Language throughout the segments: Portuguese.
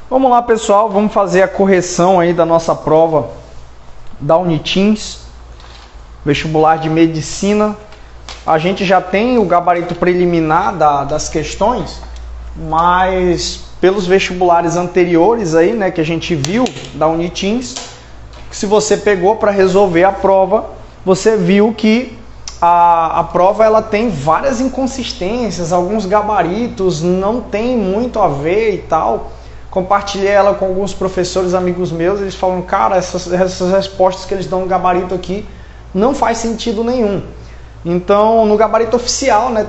Vamos lá, pessoal, vamos fazer a correção aí da nossa prova da Uniteams, vestibular de medicina. A gente já tem o gabarito preliminar das questões, mas pelos vestibulares anteriores aí, né, que a gente viu da Uniteams, se você pegou para resolver a prova, você viu que a prova ela tem várias inconsistências, alguns gabaritos não tem muito a ver e tal. Compartilhei ela com alguns professores, amigos meus, eles falam, cara, essas respostas que eles dão no gabarito aqui não faz sentido nenhum. Então, no gabarito oficial, né,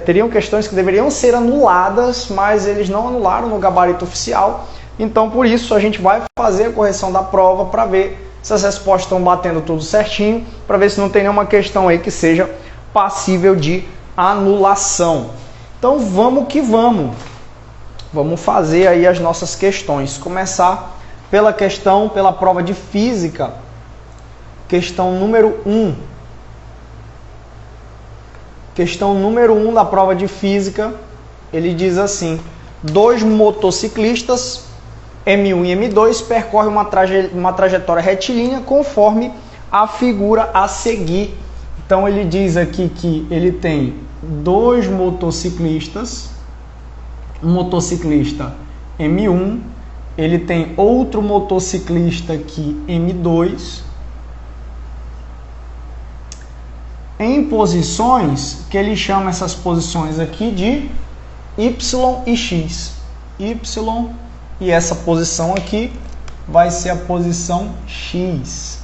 teriam questões que deveriam ser anuladas, mas eles não anularam no gabarito oficial. Então, por isso, a gente vai fazer a correção da prova para ver se as respostas estão batendo tudo certinho, para ver se não tem nenhuma questão aí que seja passível de anulação. Então, vamos que vamos. Vamos fazer aí as nossas questões. Começar pela prova de física. Questão número 1. Questão número 1 da prova de física, ele diz assim: dois motociclistas, M1 e M2, percorrem uma trajetória retilínea conforme a figura a seguir. Então ele diz aqui que ele tem dois motociclistas, um motociclista M1, ele tem outro motociclista aqui M2, em posições que ele chama essas posições aqui de Y e X. Y e essa posição aqui vai ser a posição X.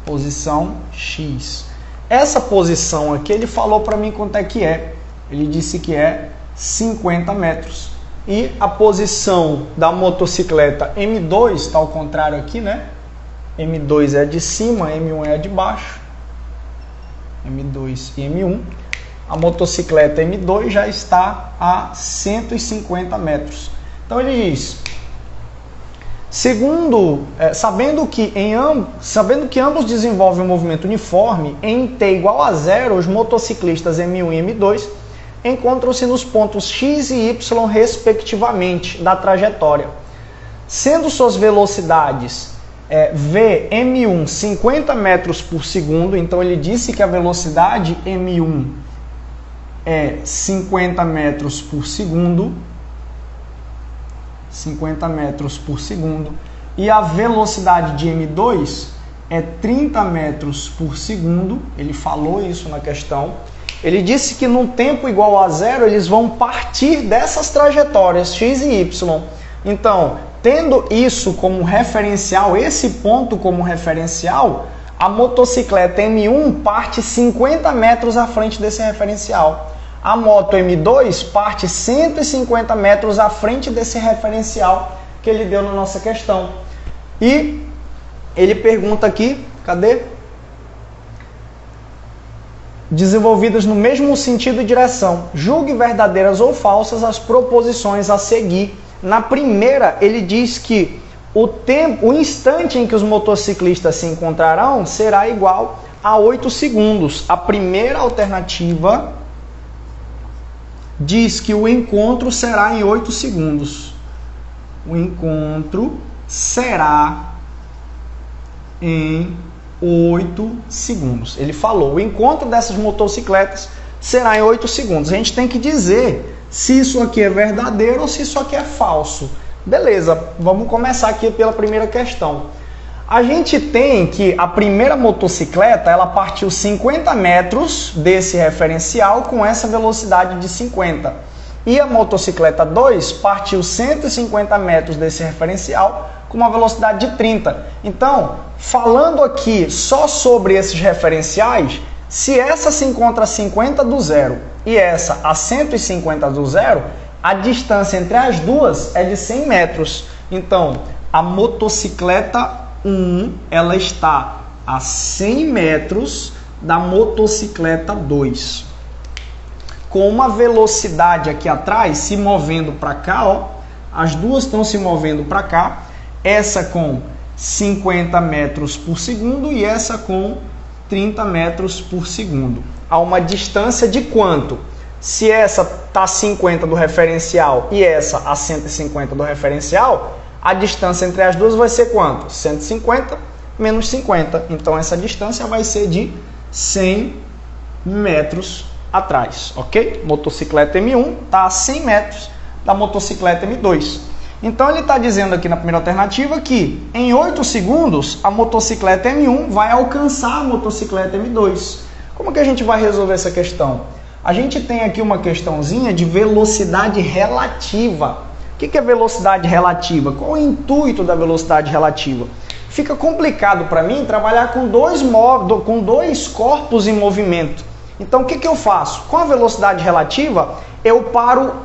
Posição X. Essa posição aqui ele falou para mim quanto é que é. Ele disse que é 50 metros. E a posição da motocicleta M2 está ao contrário aqui, né? M2 é de cima, M1 é de baixo. M2 e M1. A motocicleta M2 já está a 150 metros. Então ele diz, sabendo que ambos desenvolvem um movimento uniforme, em t igual a 0, os motociclistas M1 e M2 encontram-se nos pontos X e Y, respectivamente, da trajetória. Sendo suas velocidades v M1 50 metros por segundo, então ele disse que a velocidade M1 é 50 metros por segundo, 50 metros por segundo, e a velocidade de M2 é 30 metros por segundo, ele falou isso na questão. Ele disse que num tempo igual a 0, eles vão partir dessas trajetórias X e Y. Então, tendo isso como referencial, esse ponto como referencial, a motocicleta M1 parte 50 metros à frente desse referencial. A moto M2 parte 150 metros à frente desse referencial que ele deu na nossa questão. E ele pergunta aqui, cadê? Desenvolvidas no mesmo sentido e direção. Julgue verdadeiras ou falsas as proposições a seguir. Na primeira, ele diz que o instante em que os motociclistas se encontrarão será igual a 8 segundos. A primeira alternativa diz que o encontro será em 8 segundos. O encontro será em 8 segundos. Ele falou, o encontro dessas motocicletas será em 8 segundos. A gente tem que dizer se isso aqui é verdadeiro ou se isso aqui é falso. Beleza, vamos começar aqui pela primeira questão. A gente tem que a primeira motocicleta, ela partiu 50 metros desse referencial com essa velocidade de 50. E a motocicleta 2 partiu 150 metros desse referencial com uma velocidade de 30. Então, falando aqui só sobre esses referenciais, se essa se encontra a 50 do zero e essa a 150 do zero, a distância entre as duas é de 100 metros. Então, a motocicleta 1, ela está a 100 metros da motocicleta 2. Com uma velocidade aqui atrás, se movendo para cá, ó, as duas estão se movendo para cá, essa com 50 metros por segundo e essa com 30 metros por segundo. A uma distância de quanto? Se essa está a 50 do referencial e essa a 150 do referencial, a distância entre as duas vai ser quanto? 150 menos 50. Então essa distância vai ser de 100 metros atrás, ok? Motocicleta M1 está a 100 metros da motocicleta M2. Então ele está dizendo aqui na primeira alternativa que em 8 segundos a motocicleta M1 vai alcançar a motocicleta M2. Como que a gente vai resolver essa questão? A gente tem aqui uma questãozinha de velocidade relativa. O que é velocidade relativa? Qual é o intuito da velocidade relativa? Fica complicado para mim trabalhar com dois corpos em movimento. Então o que eu faço? Com a velocidade relativa, eu paro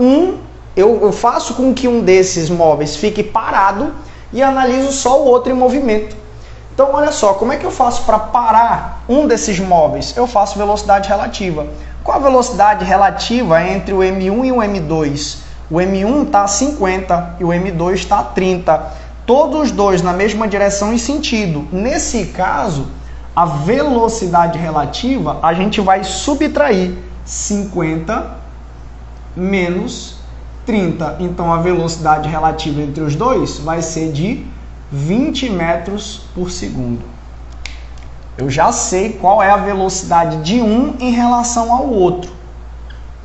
eu faço com que um desses móveis fique parado e analiso só o outro em movimento. Então olha só, como é que eu faço para parar um desses móveis? Eu faço velocidade relativa. Qual a velocidade relativa entre o M1 e o M2? O M1 está a 50 e o M2 está a 30. Todos os dois na mesma direção e sentido. Nesse caso, a velocidade relativa, a gente vai subtrair 50 menos 30. Então, a velocidade relativa entre os dois vai ser de 20 metros por segundo. Eu já sei qual é a velocidade de um em relação ao outro.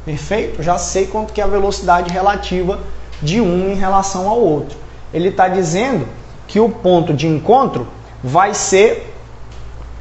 Perfeito? Já sei quanto que é a velocidade relativa de um em relação ao outro. Ele está dizendo que o ponto de encontro vai ser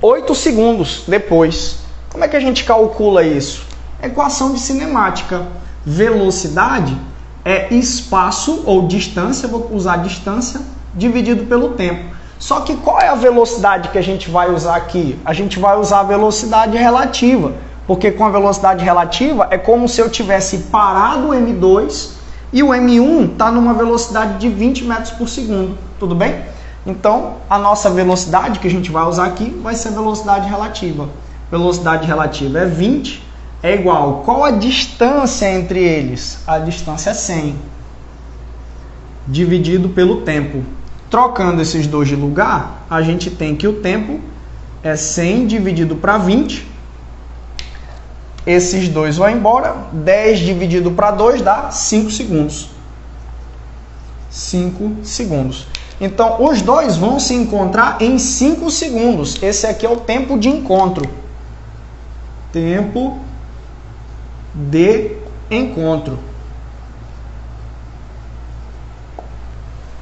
8 segundos depois. Como é que a gente calcula isso? Equação de cinemática. Velocidade é espaço ou distância, vou usar distância, dividido pelo tempo. Só que qual é a velocidade que a gente vai usar aqui? A gente vai usar a velocidade relativa, porque com a velocidade relativa é como se eu tivesse parado o M2 e o M1 está numa velocidade de 20 metros por segundo, tudo bem? Então, a nossa velocidade que a gente vai usar aqui vai ser a velocidade relativa. Velocidade relativa é 20, é igual. Qual a distância entre eles? A distância é 100, dividido pelo tempo. Trocando esses dois de lugar, a gente tem que o tempo é 100 dividido para 20. Esses dois vão embora. 10 dividido para 2 dá 5 segundos. 5 segundos. Então, os dois vão se encontrar em 5 segundos. Esse aqui é o tempo de encontro. Tempo de encontro.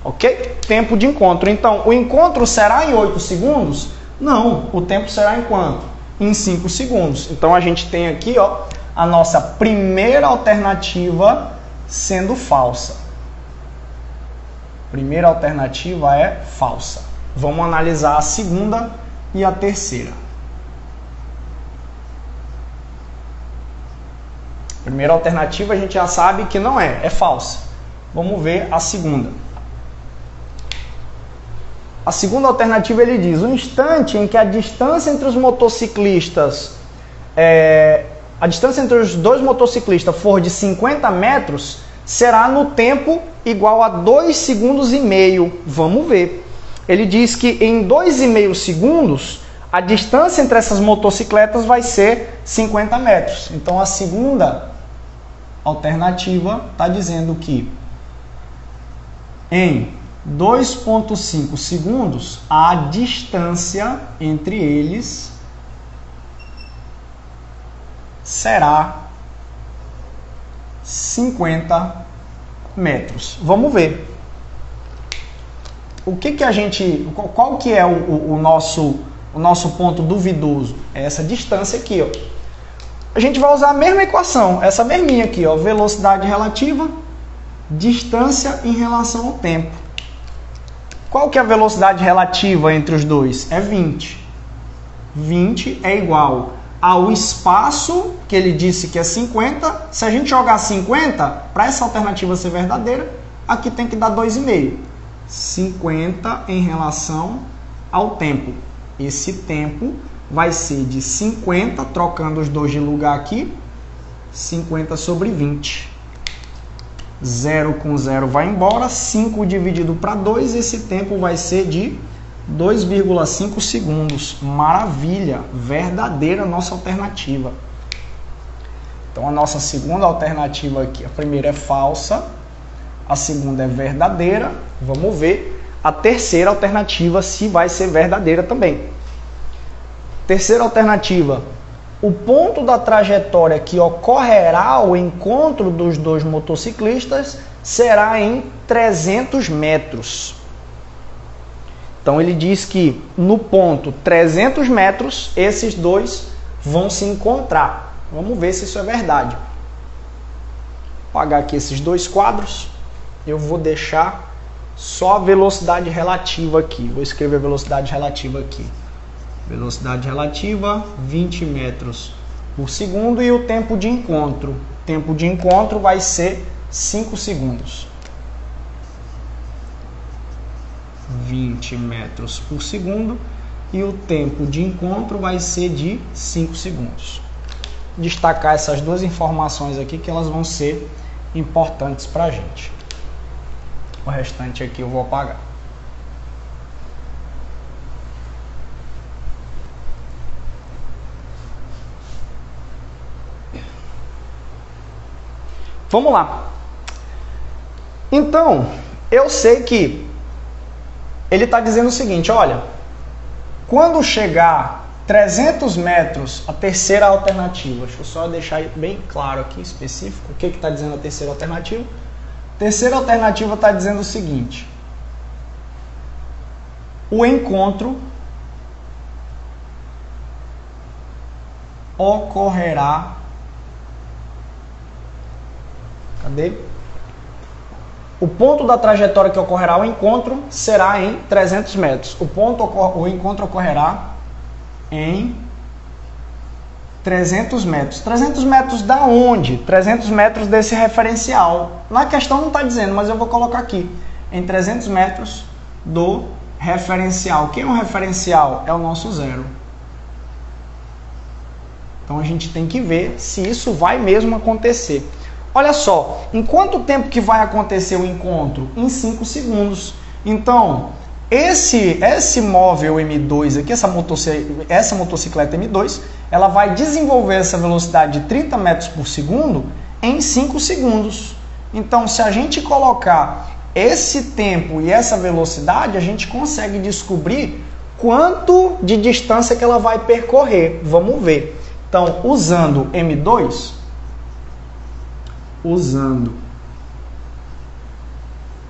Ok? Tempo de encontro. Então, o encontro será em 8 segundos? Não. O tempo será em quanto? Em 5 segundos. Então, a gente tem aqui a nossa primeira alternativa sendo falsa. Primeira alternativa é falsa. Vamos analisar a segunda e a terceira. Primeira alternativa a gente já sabe que não é falsa. Vamos ver a segunda. A segunda alternativa ele diz: o instante em que a distância entre os motociclistas, a distância entre os dois motociclistas for de 50 metros, será no tempo igual a 2,5 segundos. Vamos ver. Ele diz que em 2,5 segundos, a distância entre essas motocicletas vai ser 50 metros. Então, a segunda alternativa está dizendo que em 2,5 segundos, a distância entre eles será 50 metros. Vamos ver. Qual que é o nosso ponto duvidoso? É essa distância aqui, A gente vai usar a mesma equação, essa mesminha aqui, velocidade relativa, distância em relação ao tempo. Qual que é a velocidade relativa entre os dois? É 20. 20 é igual ao espaço, que ele disse que é 50. Se a gente jogar 50, para essa alternativa ser verdadeira, aqui tem que dar 2,5. 50 em relação ao tempo. Esse tempo vai ser de 50, trocando os dois de lugar aqui, 50 sobre 20. 0 com 0 vai embora, 5 dividido para 2, esse tempo vai ser de 2,5 segundos. Maravilha, verdadeira nossa alternativa. Então a nossa segunda alternativa aqui, a primeira é falsa, a segunda é verdadeira. Vamos ver a terceira alternativa se vai ser verdadeira também. Terceira alternativa, o ponto da trajetória que ocorrerá o encontro dos dois motociclistas será em 300 metros. Então ele diz que no ponto 300 metros esses dois vão se encontrar. Vamos ver se isso é verdade. Vou apagar aqui esses dois quadros. Eu vou deixar só a velocidade relativa aqui. Vou escrever a velocidade relativa aqui. Velocidade relativa, 20 metros por segundo. E o tempo de encontro. O tempo de encontro vai ser 5 segundos. 20 metros por segundo. E o tempo de encontro vai ser de 5 segundos. Destacar essas duas informações aqui que elas vão ser importantes para a gente. O restante aqui eu vou apagar. Vamos lá. Então, eu sei que ele está dizendo o seguinte, olha, quando chegar 300 metros, a terceira alternativa, deixa eu só deixar bem claro aqui, específico, o que está dizendo a terceira alternativa? A terceira alternativa está dizendo o seguinte, o encontro ocorrerá, cadê? O ponto da trajetória que ocorrerá o encontro será em 300 metros. O encontro ocorrerá em 300 metros. 300 metros da onde? 300 metros desse referencial. Na questão não está dizendo, mas eu vou colocar aqui. Em 300 metros do referencial. Quem é o referencial? É o nosso zero. Então a gente tem que ver se isso vai mesmo acontecer. Olha só, em quanto tempo que vai acontecer o encontro? Em 5 segundos. Então, esse móvel M2 aqui, essa motocicleta M2, ela vai desenvolver essa velocidade de 30 metros por segundo em 5 segundos. Então, se a gente colocar esse tempo e essa velocidade, a gente consegue descobrir quanto de distância que ela vai percorrer. Vamos ver. Então, usando M2, usando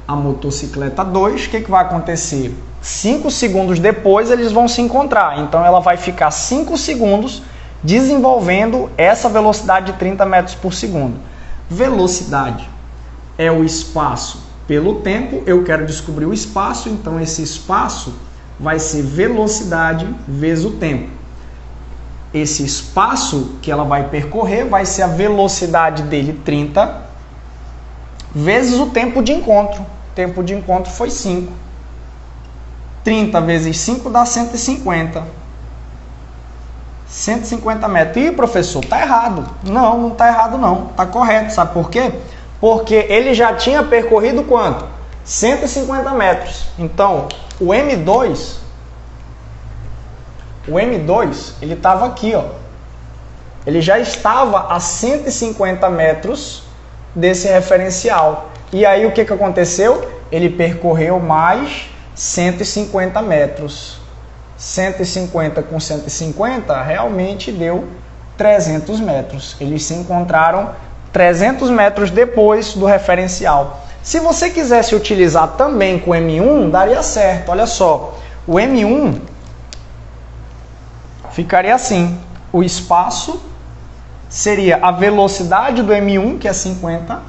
a motocicleta 2, o que vai acontecer? 5 segundos depois eles vão se encontrar. Então ela vai ficar 5 segundos desenvolvendo essa velocidade de 30 metros por segundo. Velocidade é o espaço pelo tempo. Eu quero descobrir o espaço, então esse espaço vai ser velocidade vezes o tempo. Esse espaço que ela vai percorrer vai ser a velocidade dele 30 vezes o tempo de encontro. O tempo de encontro foi 5. 30 vezes 5 dá 150. 150 metros. Ih, professor, tá errado. Não, não tá errado não. Tá correto. Sabe por quê? Porque ele já tinha percorrido quanto? 150 metros. Então, o M2, ele estava aqui, ó. Ele já estava a 150 metros desse referencial. E aí o que aconteceu? Ele percorreu mais 150 metros. 150 com 150 realmente deu 300 metros. Eles se encontraram 300 metros depois do referencial. Se você quisesse utilizar também com o M1, daria certo. Olha só, o M1 ficaria assim. O espaço seria a velocidade do M1, que é 50,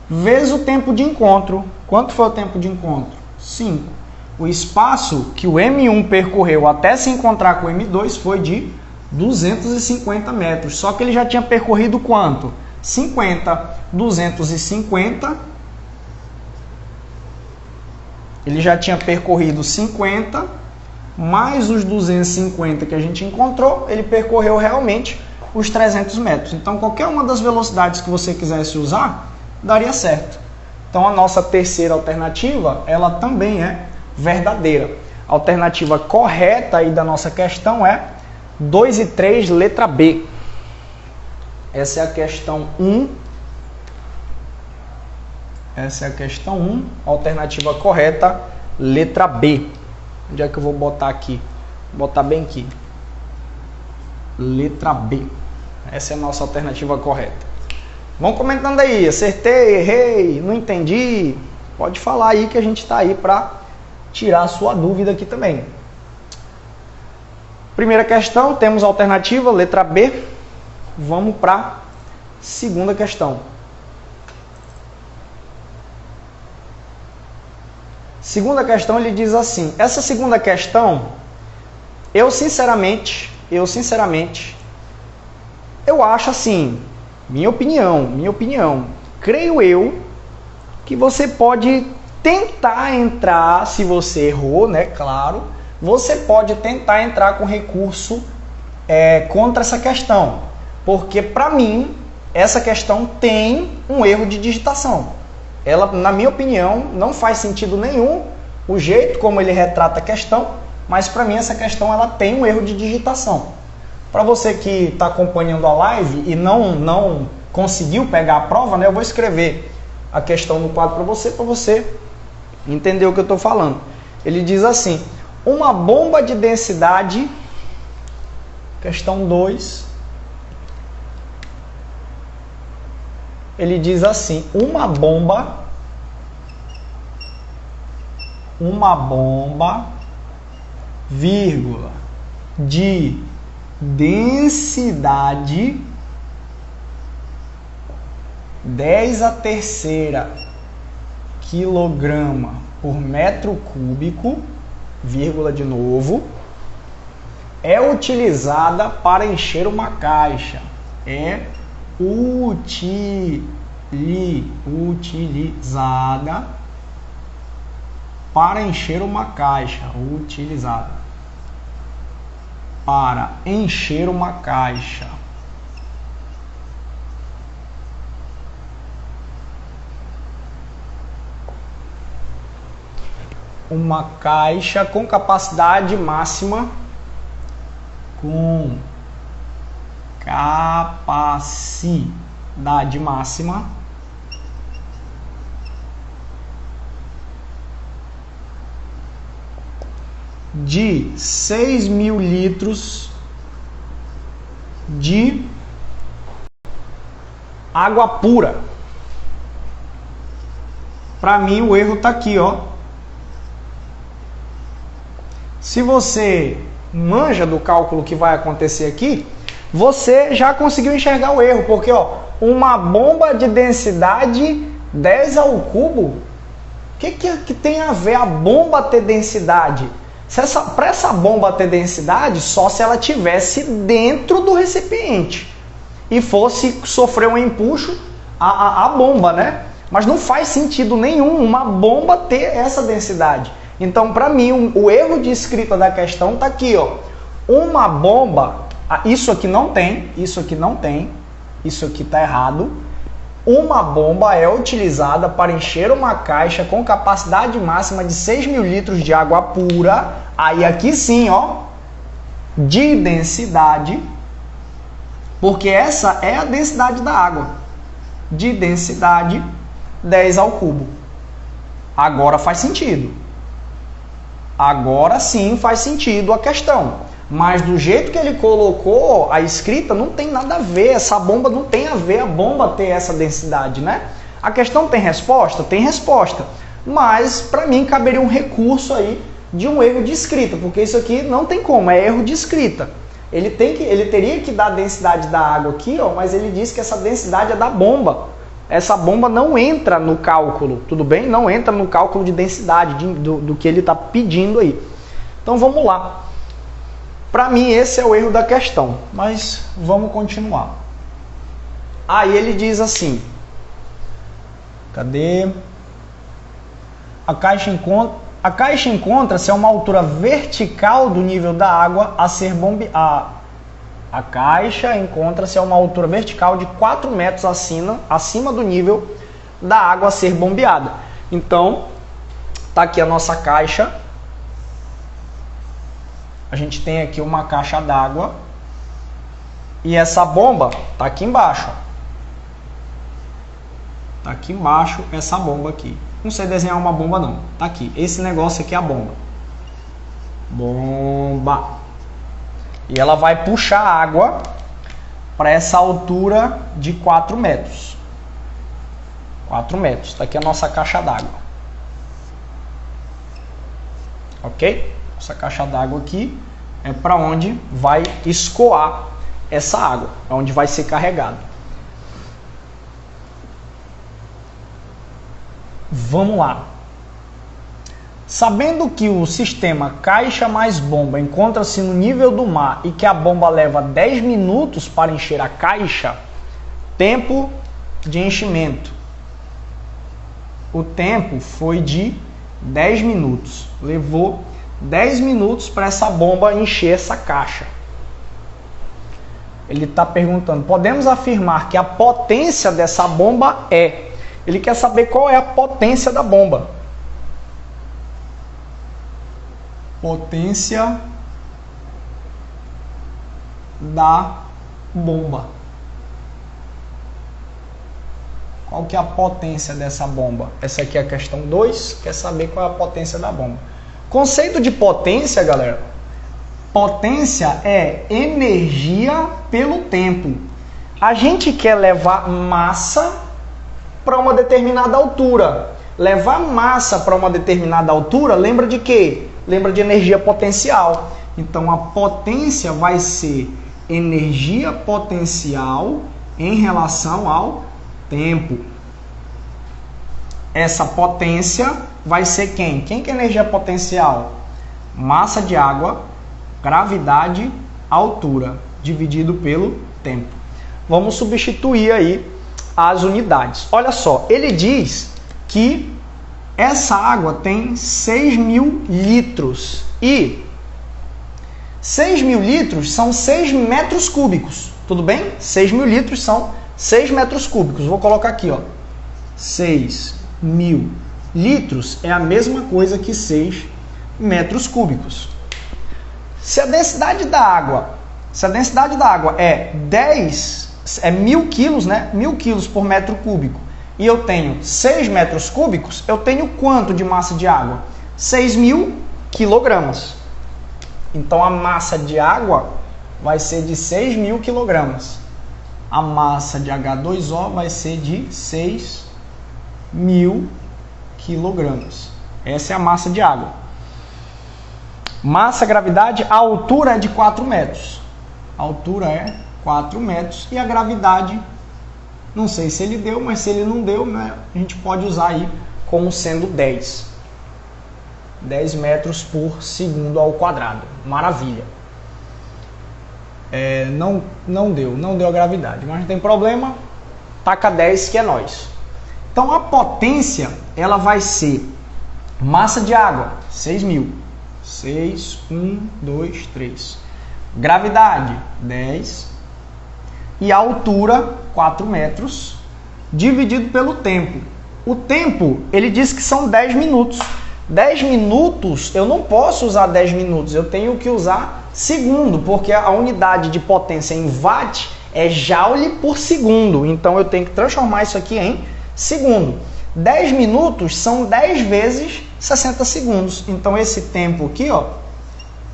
vezes o tempo de encontro. Quanto foi o tempo de encontro? 5. O espaço que o M1 percorreu até se encontrar com o M2 foi de 250 metros. Só que ele já tinha percorrido quanto? 50. 250. Ele já tinha percorrido 50, mais os 250 que a gente encontrou, ele percorreu realmente os 300 metros. Então, qualquer uma das velocidades que você quisesse usar, daria certo. Então, a nossa terceira alternativa, ela também é verdadeira. A alternativa correta aí da nossa questão é 2 e 3, letra B. Essa é a questão 1. Essa é a questão 1. Alternativa correta, letra B. Onde é que eu vou botar aqui? Vou botar bem aqui. Letra B. Essa é a nossa alternativa correta. Vão comentando aí. Acertei, errei, não entendi. Pode falar aí que a gente está aí para tirar a sua dúvida aqui também. Primeira questão, temos a alternativa, letra B. Vamos para a segunda questão. Segunda questão, ele diz assim. Essa segunda questão, eu sinceramente, eu acho assim, minha opinião, creio eu que você pode tentar entrar, se você errou, né, claro, você pode tentar entrar com recurso contra essa questão, porque para mim, essa questão tem um erro de digitação. Ela, na minha opinião, não faz sentido nenhum o jeito como ele retrata a questão, mas para mim essa questão ela tem um erro de digitação. Para você que está acompanhando a live e não conseguiu pegar a prova, né, eu vou escrever a questão no quadro para você entender o que eu estou falando. Ele diz assim, uma bomba de densidade, questão 2, ele diz assim, uma bomba, vírgula, de densidade 10⁻³ quilograma por metro cúbico, vírgula de novo, é utilizada para encher uma caixa. É utilizada para encher uma caixa. Utilizada para encher uma caixa. Uma caixa com capacidade máxima, de 6.000 litros de água pura. Para mim o erro está aqui, ó. Se você manja do cálculo que vai acontecer aqui, você já conseguiu enxergar o erro, porque ó, uma bomba de densidade 10⁻³, o que tem a ver a bomba ter densidade? Para essa bomba ter densidade, só se ela tivesse dentro do recipiente e fosse sofrer um empuxo a bomba, né? Mas não faz sentido nenhum uma bomba ter essa densidade. Então, para mim, o erro de escrita da questão está aqui, ó. Uma bomba, isso aqui está errado. Uma bomba é utilizada para encher uma caixa com capacidade máxima de 6.000 litros de água pura. Aí aqui sim, ó, de densidade, porque essa é a densidade da água. De densidade 10⁻³. Agora faz sentido. Agora sim faz sentido a questão. Mas do jeito que ele colocou a escrita, não tem nada a ver. Essa bomba não tem a ver a bomba ter essa densidade, né? A questão tem resposta? Tem resposta. Mas, para mim, caberia um recurso aí de um erro de escrita. Porque isso aqui não tem como, é erro de escrita. Ele teria que dar a densidade da água aqui, ó, mas ele diz que essa densidade é da bomba. Essa bomba não entra no cálculo, tudo bem? Não entra no cálculo de densidade do que ele está pedindo aí. Então vamos lá. Para mim esse é o erro da questão, mas vamos continuar. Aí ele diz assim, cadê? A caixa encontra-se a uma altura vertical do nível da água a ser bombeada. A caixa encontra-se a uma altura vertical de 4 metros acima do nível da água a ser bombeada. Então, tá aqui a nossa caixa. A gente tem aqui uma caixa d'água. E essa bomba tá aqui embaixo. Tá aqui embaixo essa bomba aqui. Não sei desenhar uma bomba não. Tá aqui. Esse negócio aqui é a bomba. Bomba. E ela vai puxar água para essa altura de 4 metros. 4 metros. Tá aqui a nossa caixa d'água. Ok? Essa caixa d'água aqui é para onde vai escoar essa água. É onde vai ser carregado. Vamos lá. Sabendo que o sistema caixa mais bomba encontra-se no nível do mar e que a bomba leva 10 minutos para encher a caixa, tempo de enchimento. O tempo foi de 10 minutos. Levou 10 minutos para essa bomba encher essa caixa. Ele está perguntando, podemos afirmar que a potência dessa bomba é... Ele quer saber qual é a potência da bomba. Potência da bomba. Qual que é a potência dessa bomba? Essa aqui é a questão 2. Quer saber qual é a potência da bomba. Conceito de potência, galera. Potência é energia pelo tempo. A gente quer levar massa para uma determinada altura. Levar massa para uma determinada altura, lembra de quê? Lembra de energia potencial. Então a potência vai ser energia potencial em relação ao tempo. Essa potência vai ser quem? Quem que é energia potencial? Massa de água, gravidade, altura, dividido pelo tempo. Vamos substituir aí as unidades. Olha só, ele diz que essa água tem 6.000 litros e 6.000 litros são 6 metros cúbicos, tudo bem? 6.000 litros são 6 metros cúbicos. Vou colocar aqui, ó. 6.000 litros é a mesma coisa que 6 metros cúbicos. Se a densidade da água é 1.000 quilos, né? 1.000 quilos por metro cúbico, e eu tenho 6 metros cúbicos, eu tenho quanto de massa de água? 6.000 quilogramas. Então a massa de água vai ser de 6.000 quilogramas. A massa de H2O vai ser de 6.000 quilogramas. Essa é a massa de água. Massa, gravidade, a altura é de 4 metros. A altura é 4 metros e a gravidade, não sei se ele deu, mas se ele não deu, né, a gente pode usar aí como sendo 10. 10 metros por segundo ao quadrado. Maravilha. Não deu a gravidade, mas não tem problema. Taca 10 que é nós. Então a potência, ela vai ser massa de água, 6.000. 6, 1, 2, 3. Gravidade, 10. E a altura, 4 metros, dividido pelo tempo. O tempo, ele diz que são 10 minutos. 10 minutos, eu não posso usar 10 minutos, eu tenho que usar segundo, porque a unidade de potência em watt é joule por segundo. Então eu tenho que transformar isso aqui em segundo. 10 minutos são 10 vezes 60 segundos. Então esse tempo aqui, ó,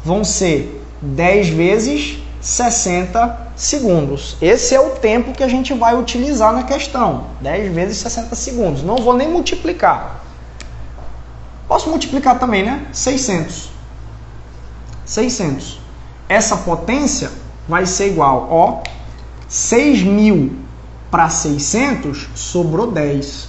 vão ser 10 vezes 60 segundos. Esse é o tempo que a gente vai utilizar na questão. 10 vezes 60 segundos. Não vou nem multiplicar. Posso multiplicar também, né? 600. 600. Essa potência vai ser igual, ó, 6.000 para 600, sobrou 10.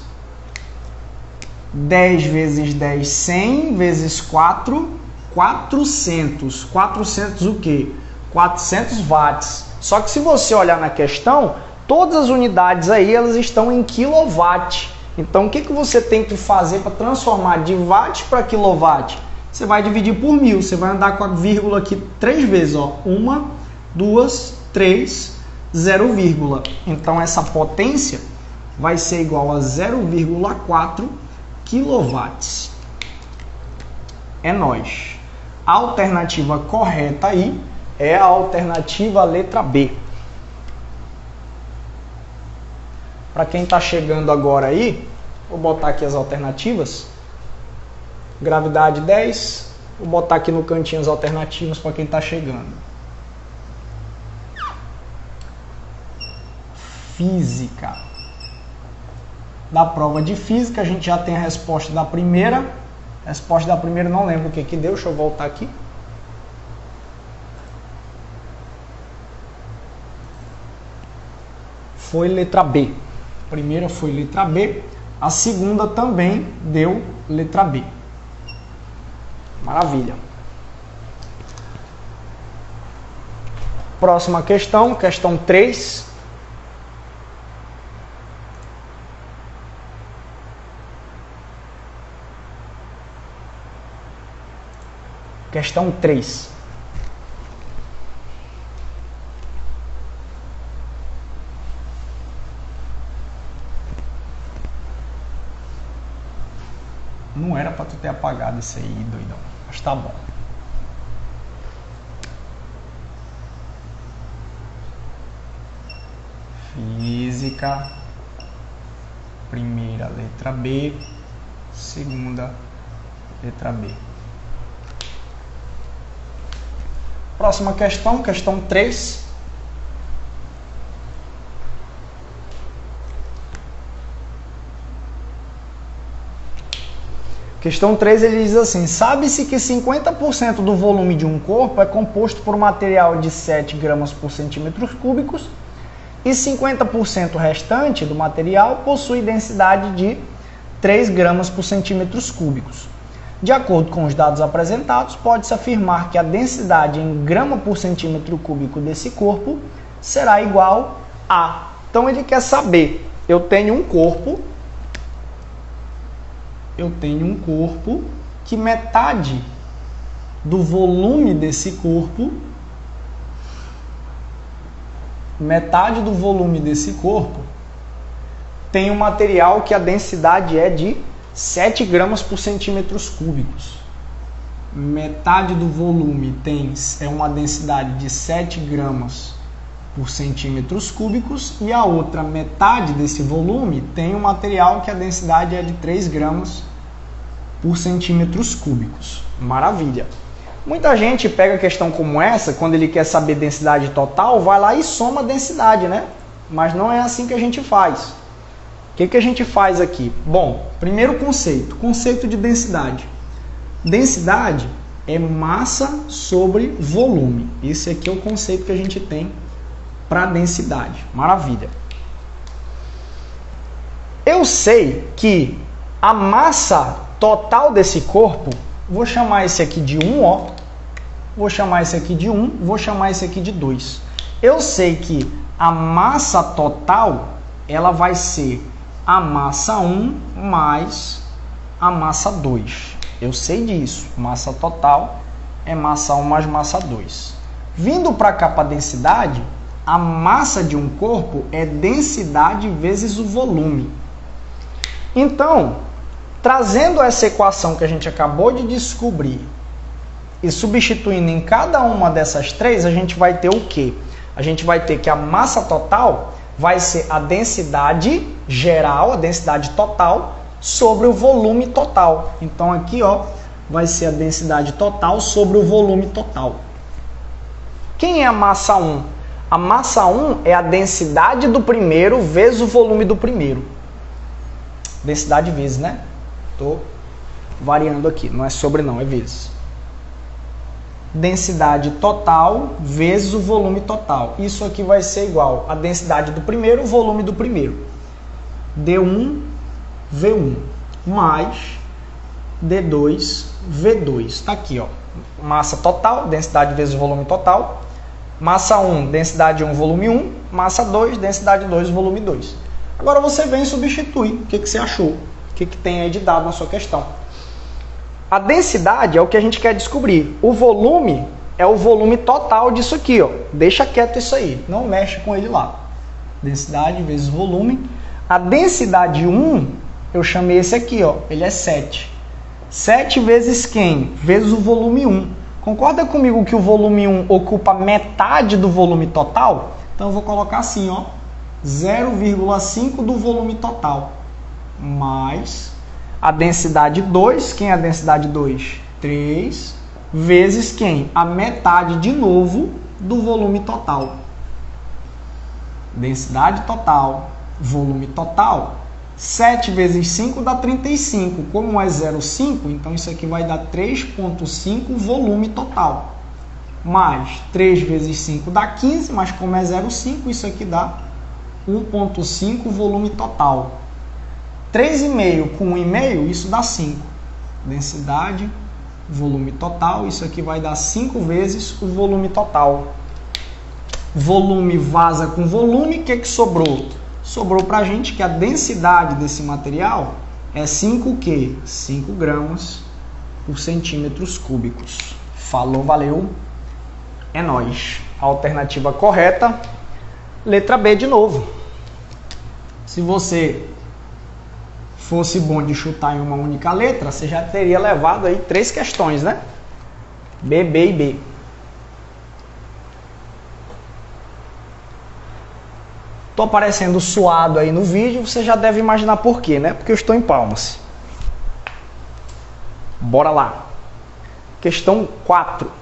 10 vezes 10, 100, vezes 4, 400. 400 o quê? 400 watts. Só que se você olhar na questão, todas as unidades aí, elas estão em quilowatt. Então, o que você tem que fazer para transformar de watt para quilowatt? Você vai dividir por 1000. Você vai andar com a vírgula aqui 3 vezes. Ó. 1, 2, 3, 0, vírgula. Então, essa potência vai ser igual a 0,4 quilowatts. É nóis. A alternativa correta aí é a alternativa letra B. Para quem está chegando agora aí, vou botar aqui as alternativas. Gravidade 10. Vou botar aqui no cantinho as alternativas para quem está chegando. Física. Da prova de física, a gente já tem a resposta da primeira. A resposta da primeira não lembro o que deu, deixa eu voltar aqui. Foi letra B. A primeira foi letra B. A segunda também deu letra B. Maravilha. Próxima questão, questão 3. Questão 3. Não era para tu ter apagado isso aí, doidão. Mas tá bom. Física. Primeira, letra B. Segunda, letra B. Próxima questão, questão 3. Questão 3, ele diz assim: sabe-se que 50% do volume de um corpo é composto por material de 7 gramas por centímetros cúbicos e 50% restante do material possui densidade de 3 gramas por centímetros cúbicos. De acordo com os dados apresentados, pode-se afirmar que a densidade em grama por centímetro cúbico desse corpo será igual a... Então ele quer saber, eu tenho um corpo que metade do volume desse corpo, tem um material que a densidade é de 7 gramas por centímetros cúbicos. Metade do volume é uma densidade de 7 gramas por centímetros cúbicos e a outra metade desse volume tem um material que a densidade é de 3 gramas por centímetros cúbicos. Maravilha! Muita gente pega questão como essa, quando ele quer saber densidade total, vai lá e soma a densidade, né? Mas não é assim que a gente faz. O que a gente faz aqui? Bom, primeiro conceito de densidade. Densidade é massa sobre volume. Esse aqui é o conceito que a gente tem para densidade. Maravilha. Eu sei que a massa total desse corpo, vou chamar esse aqui de 1, ó. Vou chamar esse aqui de 1, vou chamar esse aqui de 2. Eu sei que a massa total, ela vai ser a massa 1 mais a massa 2. Eu sei disso. Massa total é massa 1 mais massa 2. Vindo para cá para a densidade, a massa de um corpo é densidade vezes o volume. Então, trazendo essa equação que a gente acabou de descobrir e substituindo em cada uma dessas três, a gente vai ter o quê? A gente vai ter que a massa total vai ser a densidade geral, a densidade total, sobre o volume total. Então aqui, ó, vai ser a densidade total sobre o volume total. Quem é a massa 1? A massa 1 é a densidade do primeiro vezes o volume do primeiro. Densidade vezes, né? Estou variando aqui, não é sobre não, é vezes. Densidade total vezes o volume total. Isso aqui vai ser igual a densidade do primeiro, o volume do primeiro. D1, V1, mais D2, V2. Está aqui, ó. Massa total, densidade vezes o volume total. Massa 1, densidade 1, volume 1. Massa 2, densidade 2, volume 2. Agora você vem e substitui. O que você achou? O que tem aí de dado na sua questão? A densidade é o que a gente quer descobrir. O volume é o volume total disso aqui, ó. Deixa quieto isso aí. Não mexe com ele lá. Densidade vezes volume. A densidade 1, eu chamei esse aqui, ó. Ele é 7. 7 vezes quem? Vezes o volume 1. Concorda comigo que o volume 1 ocupa metade do volume total? Então eu vou colocar assim, ó. 0,5 do volume total, mais a densidade 2, quem é a densidade 2? 3, vezes quem? A metade de novo do volume total. Densidade total, volume total, 7 vezes 5 dá 35. Como é 0,5, então isso aqui vai dar 3,5 volume total. Mais 3 vezes 5 dá 15, mas como é 0,5, isso aqui dá 1,5 volume total. 3,5 com 1,5, isso dá 5. Densidade, volume total, isso aqui vai dar 5 vezes o volume total. Volume vaza com volume, o que sobrou? Sobrou pra gente que a densidade desse material é 5 o quê? 5 gramas por centímetros cúbicos. Falou, valeu, é nóis. Alternativa correta, letra B de novo. Se você fosse bom de chutar em uma única letra, você já teria levado aí 3 questões, né? B, B e B. Tô aparecendo suado aí no vídeo, você já deve imaginar por quê, né? Porque eu estou em Palmas. Bora lá. Questão 4.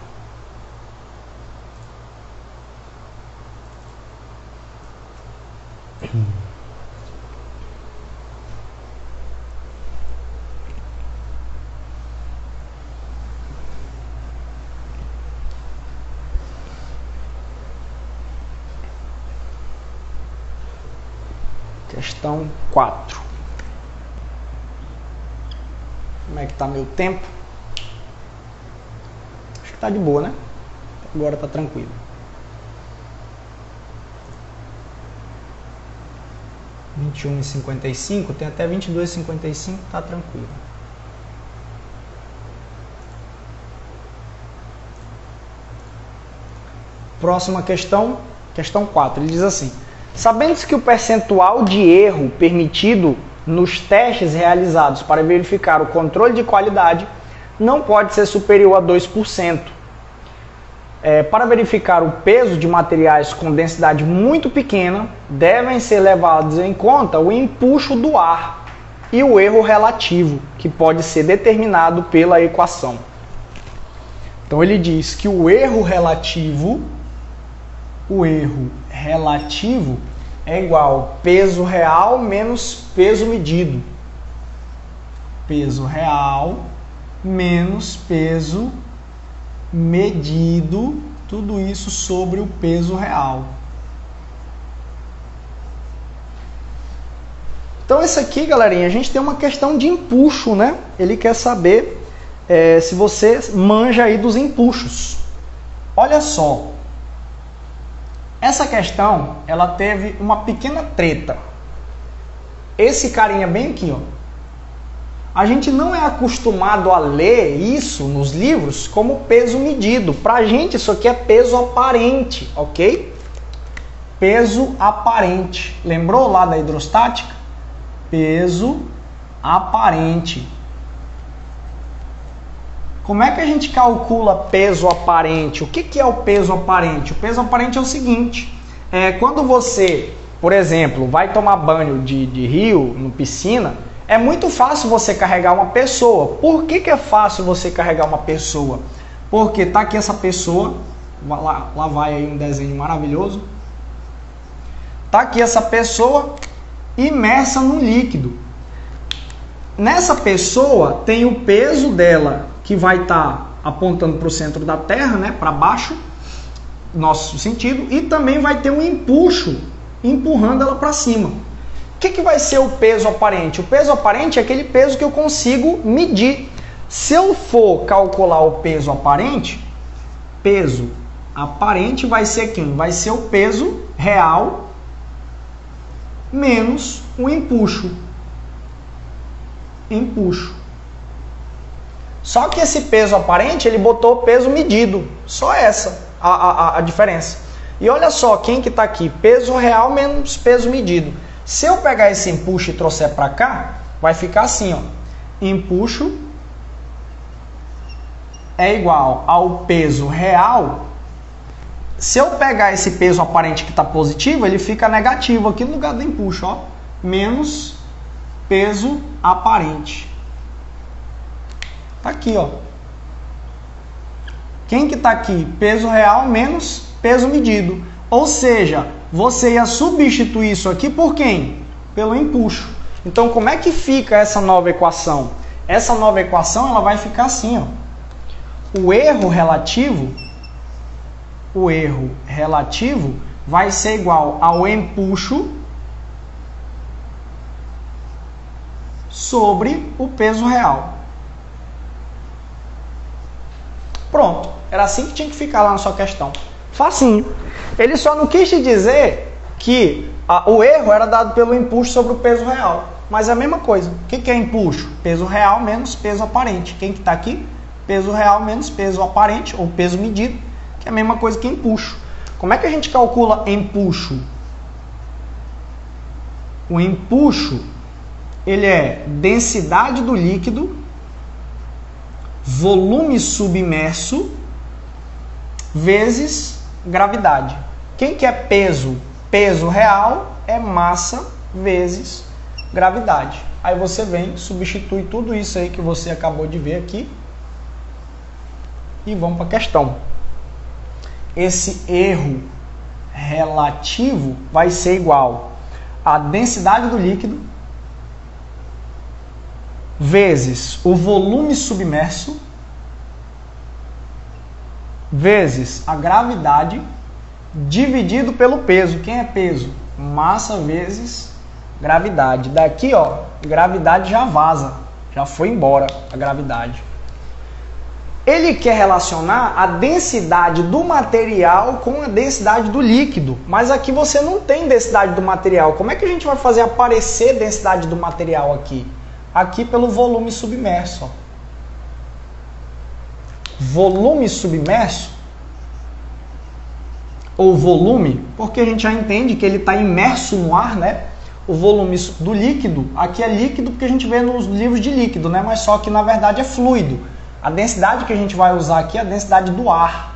Questão 4. Como é que tá meu tempo? Acho que tá de boa, né? Agora tá tranquilo. — 21h55, tem até 22h55, tá tranquilo. Próxima questão, questão 4. Ele diz assim: sabendo-se que o percentual de erro permitido nos testes realizados para verificar o controle de qualidade não pode ser superior a 2%. Para verificar o peso de materiais com densidade muito pequena, devem ser levados em conta o empuxo do ar e o erro relativo, que pode ser determinado pela equação. Então ele diz que o erro relativo é igual peso real menos peso medido. Peso real menos peso medido, tudo isso sobre o peso real. Então isso aqui, galerinha, a gente tem uma questão de empuxo, né? Ele quer saber se você manja aí dos empuxos. Olha só. Essa questão, ela teve uma pequena treta. Esse carinha bem aqui, ó. A gente não é acostumado a ler isso nos livros como peso medido. Pra gente isso aqui é peso aparente, ok? Peso aparente. Lembrou lá da hidrostática? Peso aparente. Como é que a gente calcula peso aparente? O que é o peso aparente? O peso aparente é o seguinte: quando você, por exemplo, vai tomar banho de rio, no piscina, é muito fácil você carregar uma pessoa. Por que é fácil você carregar uma pessoa? Porque tá aqui essa pessoa, lá vai aí um desenho maravilhoso. Tá aqui essa pessoa imersa no líquido. Nessa pessoa tem o peso dela, que vai estar apontando para o centro da Terra, né, para baixo, nosso sentido, e também vai ter um empuxo empurrando ela para cima. O que vai ser o peso aparente? O peso aparente é aquele peso que eu consigo medir. Se eu for calcular o peso aparente vai ser quem? Vai ser o peso real menos o empuxo. Só que esse peso aparente, ele botou peso medido. Só essa a diferença. E olha só, quem que está aqui? Peso real menos peso medido. Se eu pegar esse empuxo e trouxer para cá, vai ficar assim, ó. Empuxo é igual ao peso real Se eu pegar esse peso aparente que está positivo, ele fica negativo aqui no lugar do empuxo, ó. Menos peso aparente. Tá aqui, ó. Quem que tá aqui? Peso real menos peso medido. Ou seja, você ia substituir isso aqui por quem? Pelo empuxo. Então, como é que fica essa nova equação? Essa nova equação ela vai ficar assim, ó. O erro relativo vai ser igual ao empuxo sobre o peso real. Pronto. Era assim que tinha que ficar lá na sua questão. Facinho. Ele só não quis te dizer que o erro era dado pelo empuxo sobre o peso real. Mas é a mesma coisa. O que é empuxo? Peso real menos peso aparente. Quem que está aqui? Peso real menos peso aparente, ou peso medido, que é a mesma coisa que empuxo. Como é que a gente calcula empuxo? O empuxo, ele é densidade do líquido, volume submerso, vezes gravidade. Quem que é peso? Peso real é massa vezes gravidade. Aí você vem, substitui tudo isso aí que você acabou de ver aqui e vamos para a questão. Esse erro relativo vai ser igual a densidade do líquido vezes o volume submerso vezes a gravidade dividido pelo peso. Quem é peso? Massa vezes gravidade. Daqui, ó, gravidade já vaza, já foi embora a gravidade. Ele quer relacionar a densidade do material com a densidade do líquido, mas aqui você não tem densidade do material. Como é que a gente vai fazer aparecer densidade do material aqui? Aqui pelo volume submerso, ó. Volume submerso, ou volume, porque a gente já entende que ele está imerso no ar, né? O volume do líquido, aqui é líquido porque a gente vê nos livros de líquido, né? Mas só que na verdade é fluido. A densidade que a gente vai usar aqui é a densidade do ar.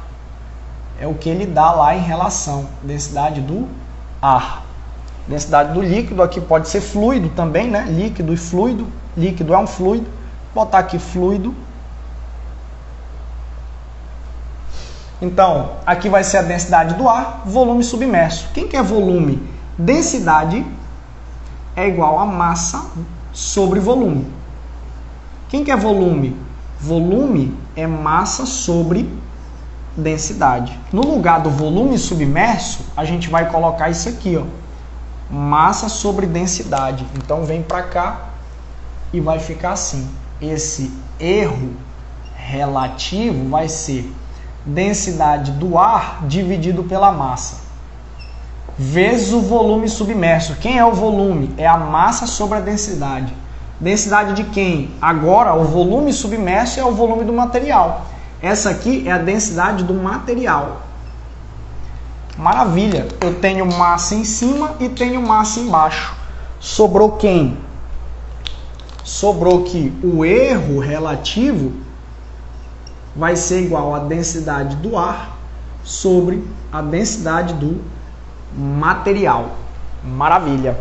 É o que ele dá lá em relação. Densidade do ar. Densidade do líquido aqui pode ser fluido também, né? Líquido e fluido. Líquido é um fluido. Vou botar aqui fluido. Então, aqui vai ser a densidade do ar, volume submerso. Quem que é volume? Densidade é igual a massa sobre volume. Quem que é volume? Volume é massa sobre densidade. No lugar do volume submerso, a gente vai colocar isso aqui, ó. Massa sobre densidade. Então, vem para cá e vai ficar assim. Esse erro relativo vai ser densidade do ar dividido pela massa, vezes o volume submerso. Quem é o volume? É a massa sobre a densidade. Densidade de quem? Agora, o volume submerso é o volume do material. Essa aqui é a densidade do material. Maravilha! Eu tenho massa em cima e tenho massa embaixo. Sobrou quem? Sobrou que o erro relativo vai ser igual a densidade do ar sobre a densidade do material. Maravilha!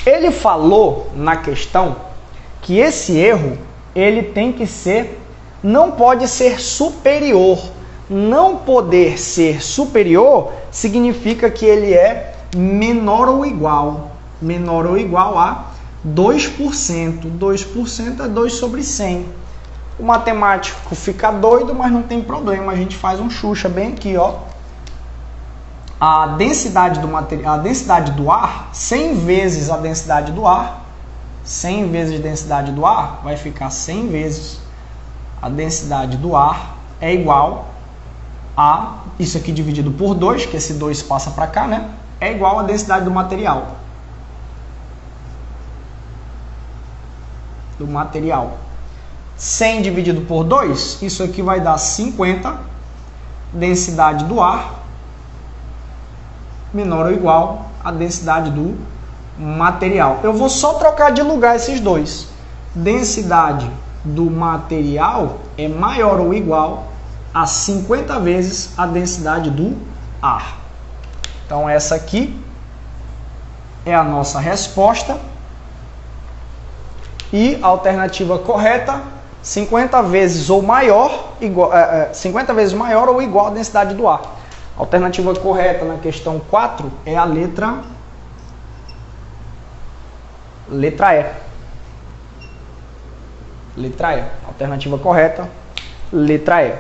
Ele falou na questão que esse erro, ele tem que ser, não pode ser superior. Não poder ser superior significa que ele é menor ou igual. Menor ou igual a 2%. 2% é 2 sobre 100. O matemático fica doido, mas não tem problema. A gente faz um xuxa bem aqui, ó. A densidade do material, a densidade do ar, 100 vezes a densidade do ar, 100 vezes a densidade do ar, vai ficar 100 vezes a densidade do ar é igual a, isso aqui dividido por 2, que esse 2 passa para cá, né? É igual a densidade do material. Do material. 100 dividido por 2, isso aqui vai dar 50, densidade do ar, menor ou igual à densidade do material. Eu vou só trocar de lugar esses dois. Densidade do material é maior ou igual a 50 vezes a densidade do ar. Então essa aqui é a nossa resposta. E a alternativa correta, 50 vezes ou maior, 50 vezes maior ou igual à densidade do ar. A alternativa correta na questão 4 é a letra E. Letra E. Alternativa correta, letra E.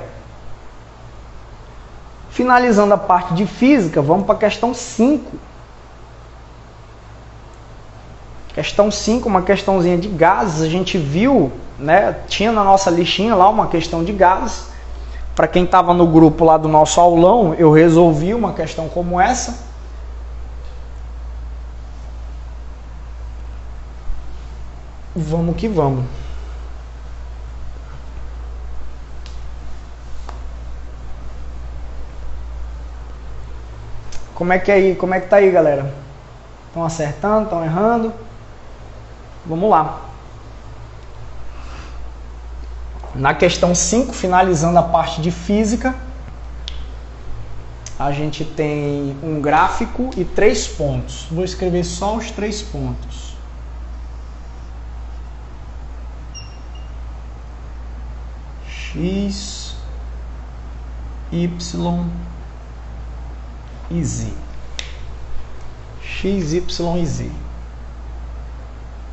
Finalizando a parte de física, vamos para a questão 5. Questão 5, uma questãozinha de gases. A gente viu, né? Tinha na nossa listinha lá uma questão de gases. Para quem estava no grupo lá do nosso aulão, eu resolvi uma questão como essa. Vamos que vamos. Como é que tá aí, galera? Estão acertando, estão errando? Vamos lá. Na questão 5, finalizando a parte de física, a gente tem um gráfico e 3 pontos. Vou escrever só os 3 pontos. X, Y e Z. X, Y e Z.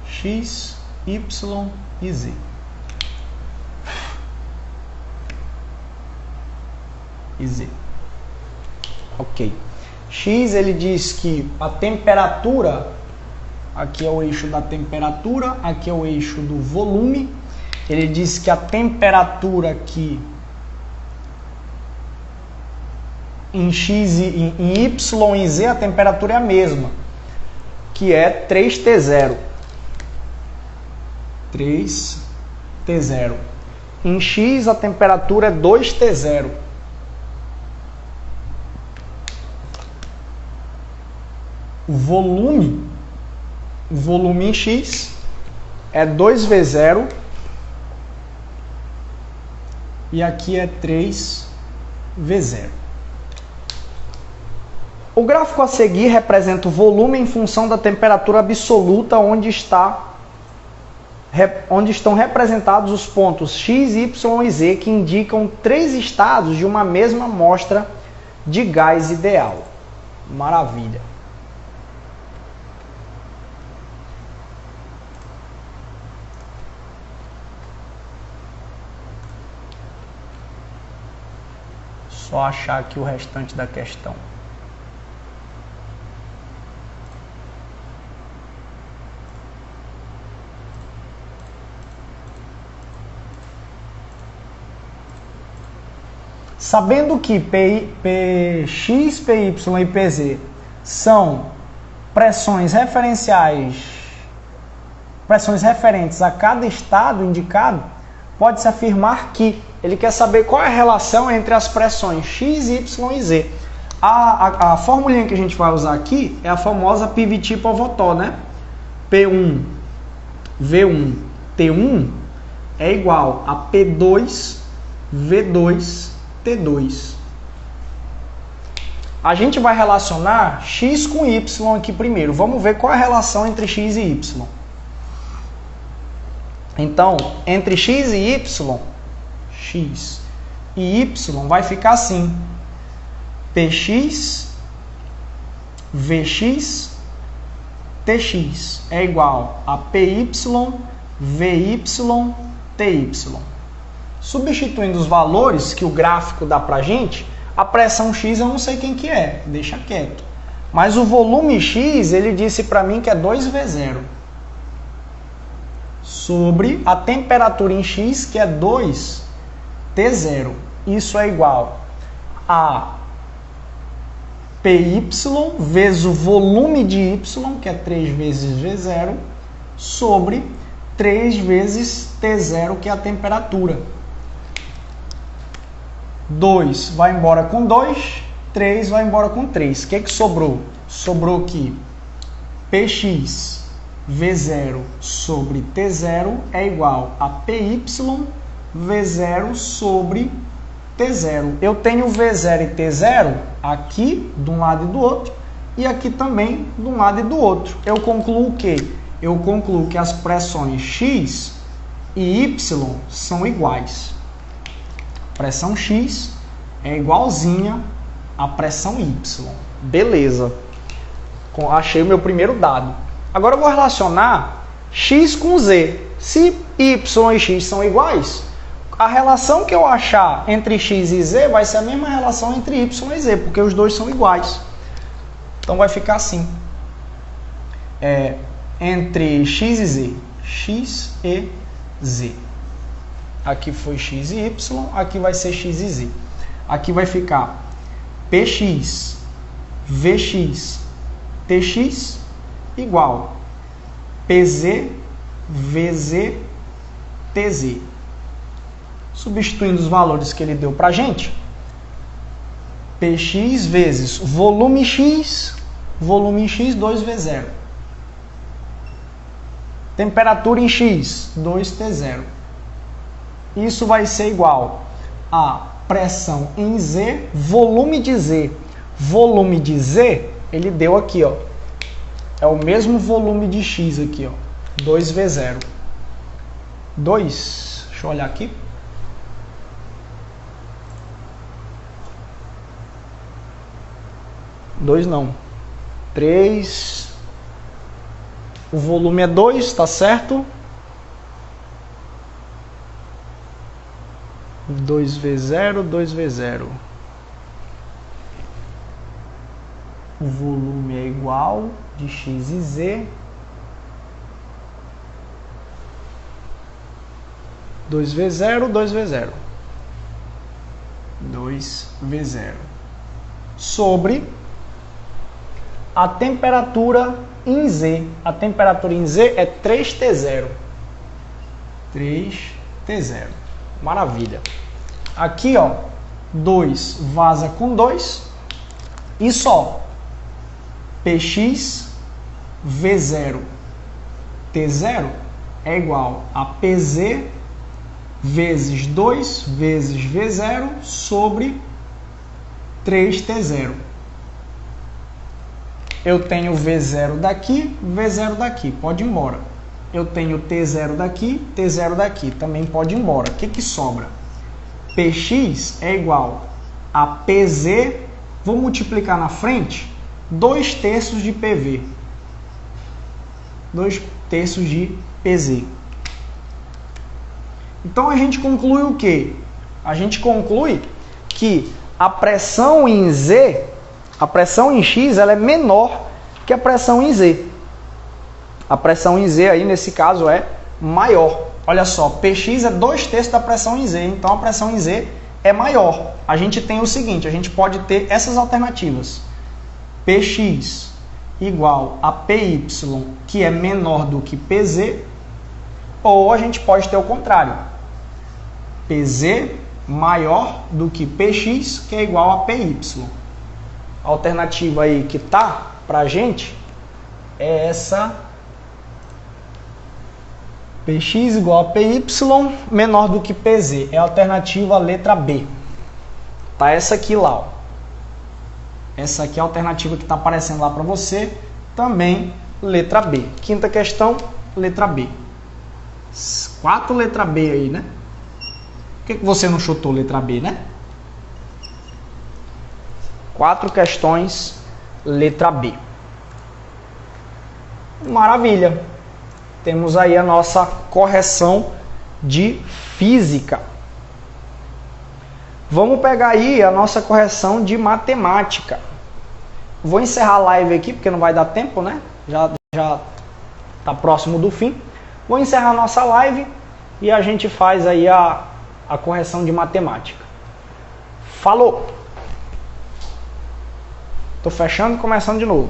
X, Y e Z. E Z. Ok. X, ele diz que a temperatura, aqui é o eixo da temperatura, aqui é o eixo do volume. Ele diz que a temperatura aqui em X, em Y e Z, a temperatura é a mesma, que é 3T0. 3T0. Em X, a temperatura é 2T0. O volume em X é 2V0 e aqui é 3V0. O gráfico a seguir representa o volume em função da temperatura absoluta onde estão representados os pontos X, Y e Z, que indicam 3 estados de uma mesma amostra de gás ideal. Maravilha. Só achar aqui o restante da questão. Sabendo que Px, Py e Pz são pressões referentes a cada estado indicado, pode-se afirmar que ele quer saber qual é a relação entre as pressões X, Y e Z. A formulinha que a gente vai usar aqui é a famosa PVT Pivotó, né? P1, V1, T1 é igual a P2, V2, T2. A gente vai relacionar X com Y aqui primeiro. Vamos ver qual é a relação entre X e Y. Então, entre X e Y, X e Y vai ficar assim: Px, Vx, Tx é igual a Py, Vy, Ty. Substituindo os valores que o gráfico dá pra gente, a pressão X eu não sei quem que é, deixa quieto. Mas o volume X, ele disse pra mim que é 2V0. Sobre a temperatura em X, que é 2T0. Isso é igual a Py vezes o volume de Y, que é 3 vezes V0, sobre 3 vezes T0, que é a temperatura. 2 vai embora com 2, 3 vai embora com 3. O que sobrou? Sobrou que Px V0 sobre T0 é igual a Py V0 sobre T0. Eu tenho V0 e T0 aqui de um lado e do outro, e aqui também de um lado e do outro. Eu concluo o quê? Eu concluo que as pressões X e Y são iguais. Pressão X é igualzinha à pressão Y. Beleza. Achei o meu primeiro dado. Agora eu vou relacionar X com Z. Se Y e X são iguais, a relação que eu achar entre X e Z vai ser a mesma relação entre Y e Z, porque os dois são iguais. Então vai ficar assim. Entre X e Z. X e Z. Aqui foi X e Y, aqui vai ser X e Z. Aqui vai ficar PX, VX, TX igual PZ, VZ, TZ. Substituindo os valores que ele deu para a gente, PX vezes volume X, 2V0. Temperatura em X, 2T0. Isso vai ser igual a pressão em Z, volume de Z. Volume de Z, ele deu aqui, ó. É o mesmo volume de X aqui, ó. 2V0. 2, deixa eu olhar aqui. Dois não. 3. O volume é 2, tá certo? 2V0, 2V0. O volume é igual de X e Z. 2V0, 2V0. 2V0. Sobre a temperatura em Z. A temperatura em Z é 3T0. 3T0. Maravilha. Aqui, ó, 2 vaza com 2 e só. PX V0 T0 é igual a PZ vezes 2 vezes V0 sobre 3T0. Eu tenho V0 daqui, V0 daqui, pode ir embora. Eu tenho T0 daqui, T0 daqui, também pode ir embora. O que que sobra? PX é igual a PZ, vou multiplicar na frente, 2/3 de PV. 2/3 de PZ. Então a gente conclui o quê? A gente conclui que a pressão em Z, a pressão em X, ela é menor que a pressão em Z. A pressão em Z aí, nesse caso, é maior. Olha só, PX é 2/3 da pressão em Z, então a pressão em Z é maior. A gente tem o seguinte, a gente pode ter essas alternativas. PX igual a PY, que é menor do que PZ, ou a gente pode ter o contrário. PZ maior do que PX, que é igual a PY. A alternativa aí que tá pra gente é essa: PX igual a PY menor do que PZ. É a alternativa letra B. Tá essa aqui lá, ó. Essa aqui é a alternativa que está aparecendo lá para você. Também letra B. Quinta questão, letra B. 4 letra B aí, né? Por que você não chutou letra B, né? 4 questões, letra B. Maravilha. Temos aí a nossa correção de física. Vamos pegar aí a nossa correção de matemática. Vou encerrar a live aqui, porque não vai dar tempo, né? Já está próximo do fim. Vou encerrar a nossa live e a gente faz aí a correção de matemática. Falou! Estou fechando e começando de novo.